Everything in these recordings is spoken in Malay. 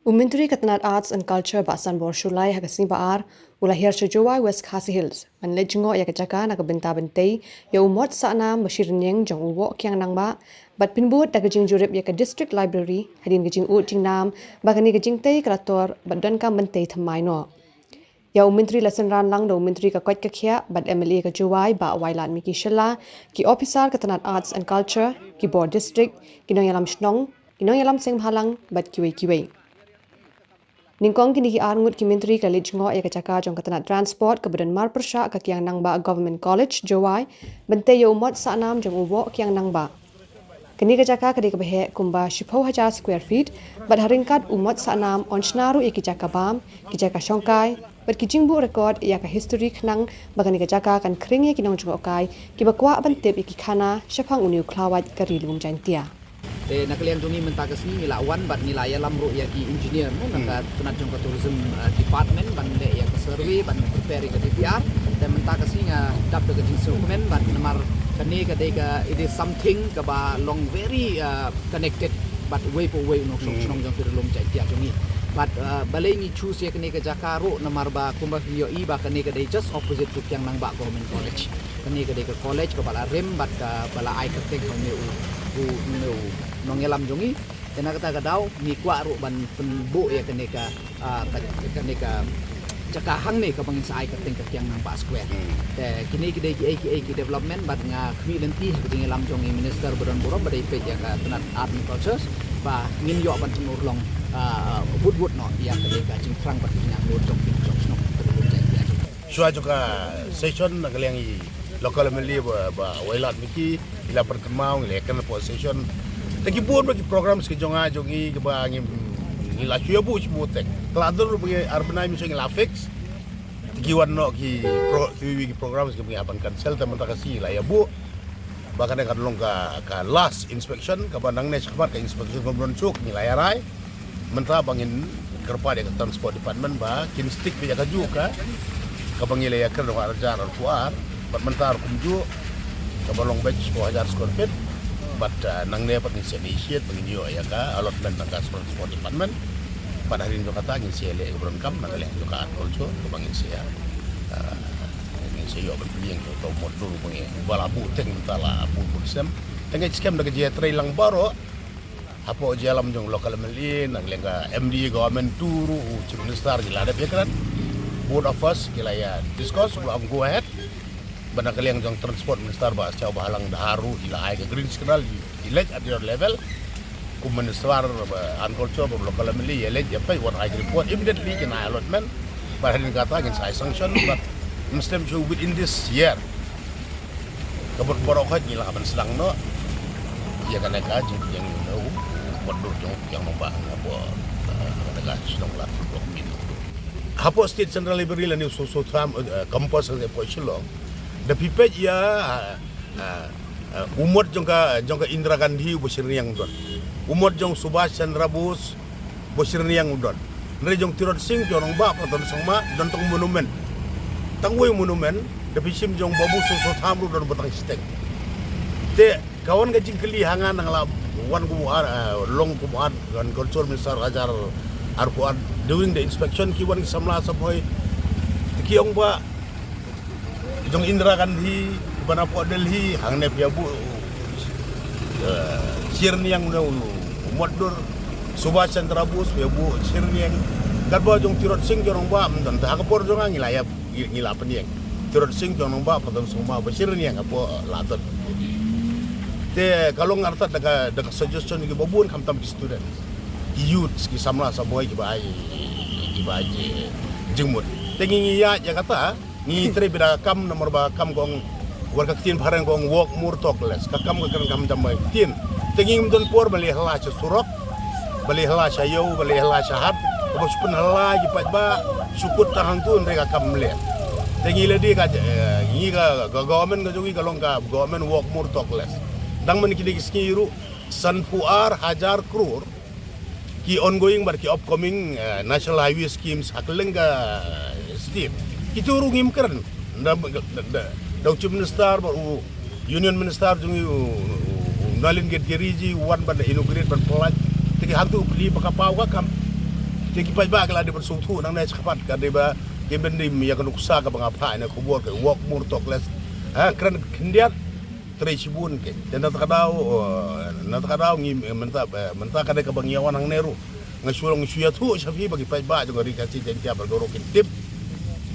Umentri Katnat Arts and Culture Basan Borshulai Hagasni Baar, Ulahir Shujawai West Khasi Hills, and Lejingo Yakachaka Nakabenta Bente, Yo Mot Sanam Bashirnyang Jong Uwo Kyang Nangba, but Pinbut Dagajing Jurip Yaka District Library, Hadin Gajing Jing Nam, Bagani Gajing Te Krator, but Dunka Bente Tamaino. Ya Umentri Lesson Ran Lang do Umentri ka Kwat Kakia, but Emily Kajuwai ba Wailat Miki Shella, Ki Officer Katnat Arts and Culture, Ki Board District, Kinong Yalam Shnong, Kinong Yalam Seng Halang, but Kiwe. Ningkong kini ki arngut ki menteri college ngo ya kacaka jong katana transport kemudian mar persya ka kiang nangba government college jawai bente yo mot sa nam jong uwo kiang nangba kini kacaka kadi kebehe kumba 10,000 square feet bad haringkat umot sa nam onshnaru ya kicaka bam kicaka shongkai bad kijingbu record ya ka history nang bagani kacaka kan kring ya kinong jong okai ki bakwa bante ki khana shapang uniu klawat kari lung jantia te nakalian tuni mentakas ni lawan bat nilai alam ro ya ki engineer no naka tunat jong tourism department ban de ya ke survey ban prepare ke DPR dan mentakas ni nga dap de jing dokumen bat namar kani ka de ka it is something ka ba long very connected but way for way no song jong pirlom jai tia jong ni but balai ni choose ya kani ka jakaro namar ba kumba yo I ba kani ka de just opposite to kyang nang ba government college kani ka de ka college ka bala rem bat ka bala ai ka tek ko no nongelam jongi tena kata kadau ni kwa ro ban penbu ya keneka cakahang ni ka bangin sa ai ka teng ka kyang nang ba square te kini kide ki development bat nga khmi lenti ka lam jongi minister bodon boro badai pe ya ka tenat art and culture ba ngin yo ban chinur long wood no ya keneka jing frang bat nyang lo jong snok Shua juga session nagaliang I local meli ba wailat miki ila perkemau ngelekan session Tagibun bagi program sejonga jongi ba ngila syubu smutek kladur bagi arbanai miso ngila fix tigiwan no ki program sebagai aban cancel teman takasi la ya bu bahkan yang kadlong ka last inspection ka bandang ne sekat ka inspection gomron suk ngila ya rai mentah bangin kerpa de transport department ba kin stick be ka ju ka bangile ya ker do arjar arpuar bat mentar kumju ka balong batch 1000 square feet but nang ne pat initiate pengin yo ya ka allotment nang transport department pada hari ini kata ngin sele ebron kam nang le jo ka also ko bangin sia ngin sia yo berpilihan to motor pengi balabu teng tala bu sem tengah scam daga je trailang baro apo jalam jong lokal melin nang lenga MD government turu chief minister gila ada kan board of us gila ya discuss will go ahead bana kaliang jong transport minister ba siaw bahalang daharu ila ay ke green signal elect at your level ku minister agriculture ba local meli elect ya pay what I report immediately in allotment but hadin kata ngin sai sanction but muslim show within this year kabut borokat gila kapan sedang no ya kan ka jing yang no bodo jong yang membah apa daga sedang la hapo state central library la ni so tham campus de pochilo the people ya umur jongka Indra Gandhi bosirniang don umur jong Subhash Chandra Bose bosirniang don nre jong Tirot Singh jorong ba paton sangma don tong monumen tangway monumen the pisim jong babu so thamru don batang stek te kawan gajing kelihangan nang la wan kumuar long kumuar dan culture minister ajar arpuan during the inspection kiwan samla saboy kiong ba jong Indra Gandhi bana po Delhi hangne pia bu sirniang no modur Subhash Chandra Bose pia bu sirniang garba jong Tirot Singh jorong ba dan ta kapor jong ngilaya ngila peniang Tirot Singh jorong ba paton semua basirniang apo latot te kalau ngarta daga suggestion ki babun kamtam ki student ki youth ki samla saboy ki bai jengmut tengi ya kata ni tre bida kam nomor ba kam gong warga tin parang gong walk mur tokles ka kam ka kam jamai tin tenging don por bali hala cha surok bali hala cha yo bali hala cha hat ko spun hala ji pat ba sukut tahang tu mereka kam le tengi le di ka ni ka government ga jogi kalong ka government walk mur tokles dang man ki skiru sanpuar hajar crore ki ongoing bar ki upcoming national highway schemes haklenga state itu rungim keren daw chief minister baru union minister jungi nalin get geriji wan ban inaugurate ban pelaj tiki hantu beli pakapau ka kam Jadi pai ba kala de bersungtu nang nai cepat ka de ba ke bendim ya kan uksa ka banga pha na kubur ke walk mur tokles kran kindiat Tresibun ke dan nat kadau ngi menta kada ka bangiawan ang neru ngasulong suya tu sabi bagi pai ba jong ri kasi jantia bergoro tip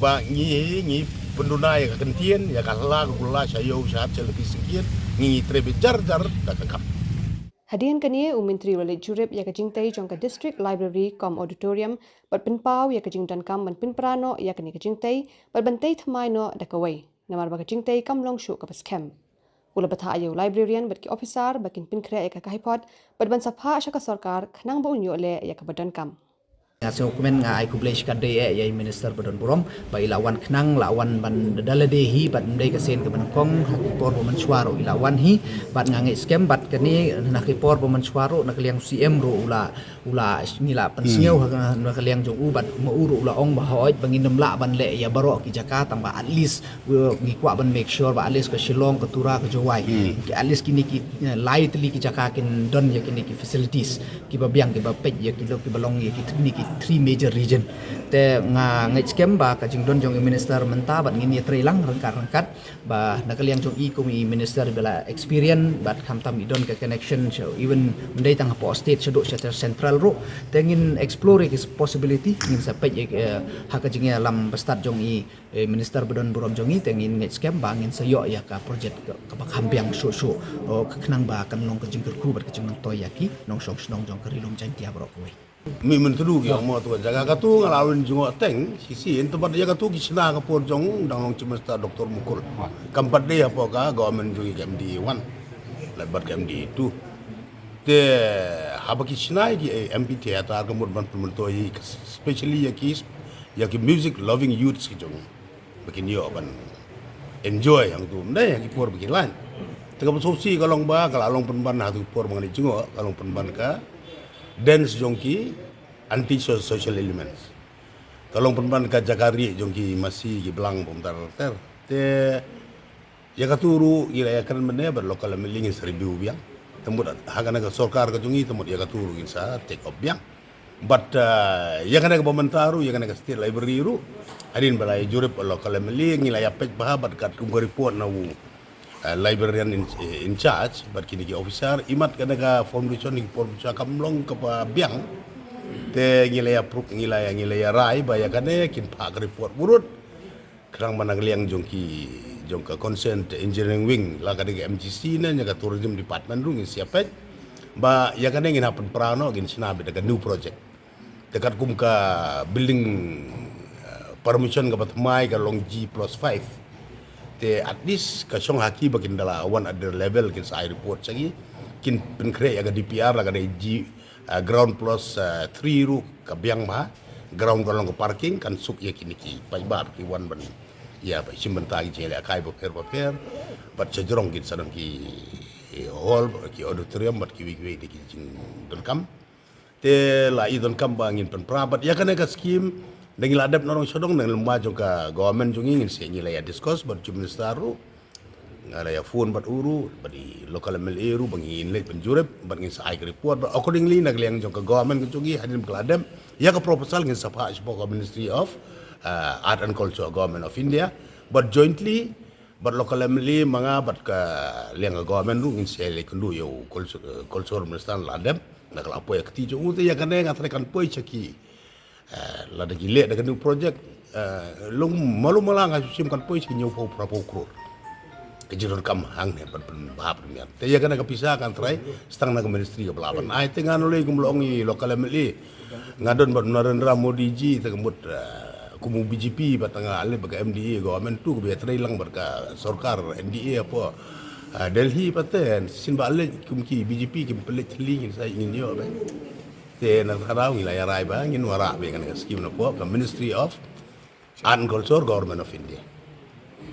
ba ngi penduna ya kentien ya kala kula sayo saat selagi singkir ngi trebe jar jar da kakap. Hadian kani Menteri Walid Jurib ya kajing tay jong ka District Library kom auditorium bat pinpau ya kajing dan kam ban pinprano ya kani kajing tay bat bantay thamai no da kawai namar ba kajing tay kam long shu ka paskem. Ula batha ayo librarian bat ki officer bakin pinkre ya ka kahipot bat ban sapha sha ka sarkar khnang ba unyo le ya ka badan kam. Hasil dokumen nga ay kublay kadde ay minister badon burom ba ilawan knang lawan ban daladehi bat mday kasen ke banakong hakipor pemensuaro ilawan hi bat ngangi scam bat kani nakipor pemensuaro nakaliang CM ro ula nila pensiau nakaliang jong ubat mauru ula ong bahoy banginem la ban le ya baro ki Jakarta ba at least ngi kwa ban make sure ba at least ke Shillong ke Tura ke Jowai ki at least kini ki lightly ki Jakarta kin don ya kini ki facilities ki ba biang ki ba pej ya ki lo ki balong ya ki teknik 3 major region te ngai scam ba ka jing don jong minister menta bat ngini trailang rangkat ba nakaliang jong i komi minister bela experience bat kamtam idon ke connection so even mendai tang po state sedok secara central ro tengin explore is possibility ngin sampai hak jing lam start jong i minister bedon burom jong i tengin ngai scam ba ngin sayo ya ka project ka bakhambiang so kenang ba kan long ke jing ku bat ke jing toy yaki nong song snong jong kerilom jantia bro koi Mi menteru ki mo tu jaga katu ngalawin jungo teng sisi tempat dia katu ki sina ka por jong dang cimesta doktor mukul kampat dia apa ka government jungi KMD 1 lebat KMD 2 te haba ki sina ki MP theater ka mur ban pemerto yi especially ya ki music loving youths ki jong bakin yo ban enjoy yang tu ndai ki por bakin lain tega sopsi kalong ba kalong penban hatu por mangani jungo kalong penban ka dance jongki anti social elements. Kalau perempuan ka Jakari jongki masih ki belang pemtar ter te ya katuru ila ya kan mene ber lokal melingin seribu biang temut hagana ka sorkar ka jongi temut ya katuru insa take up biang but ya kana ka pementaru ya kana ka state library ru adin balai jurip lokal melingin ila ya pek bahabat kat kum report na librarian in charge but kini ki officer imat kana ka formulation ni formulation kamlong ka biang te ngilaya pruk ngilaya rai baya kana kin pa report burut kerang manang liang jongka consent engineering wing la ka de MGC na nya ka tourism department ru ngi siapet ba ya kana ngin happen prano gin sinabi daga new project dekat kum ka building permission ka batmai ka long G+5 te at least ka song haki bakin dala one other level kin sa report sagi kin penkre aga DPR aga G ground plus 3 ru ka biang ma ground kolong ka parking kan suk ya kini ki pai bar ki one ban ya ba simbenta gi jele akai bo per bat sejrong kin sadang ki hall ki auditorium bat ki wi di ki don kam te la i don kam bangin pen prabat ya kan ka scheme dengan ladap norong sodong dengan lemah juga government juga ingin sehingga ya discuss berjumlah staru ngara ya phone bat uru badi lokal MLA ru bangin lek penjurep bangin sa report accordingly nagliang juga government juga hadin keladam ya ke proposal ngin sapa sebuah Ministry of Art and Culture Government of India but jointly but local MLA mga bat ka liang government ru ngin sele kendu yo culture minister ladam nakal apa ya ketijo uta ya kana ngatrekan poi caki lada gile daga new project long malu malang asim kan pois kinyo po prapo kror kejiron kam hang ne ban bahap premier te ya kana kapisa kan trai stang na ministry ka belaban ai te ngano le gumlongi lokal MLA ngadon ban Narendra Modi ji te kemut kumu BJP batanga ale baga MDA government tu be trai lang barka sarkar NDA apa Delhi paten sin ba ale kumki BJP kim pelit lingin saya ingin yo ba te na karau ngila ya rai ba ngin wara be kan skim na po ka Ministry of Art and Culture Government of India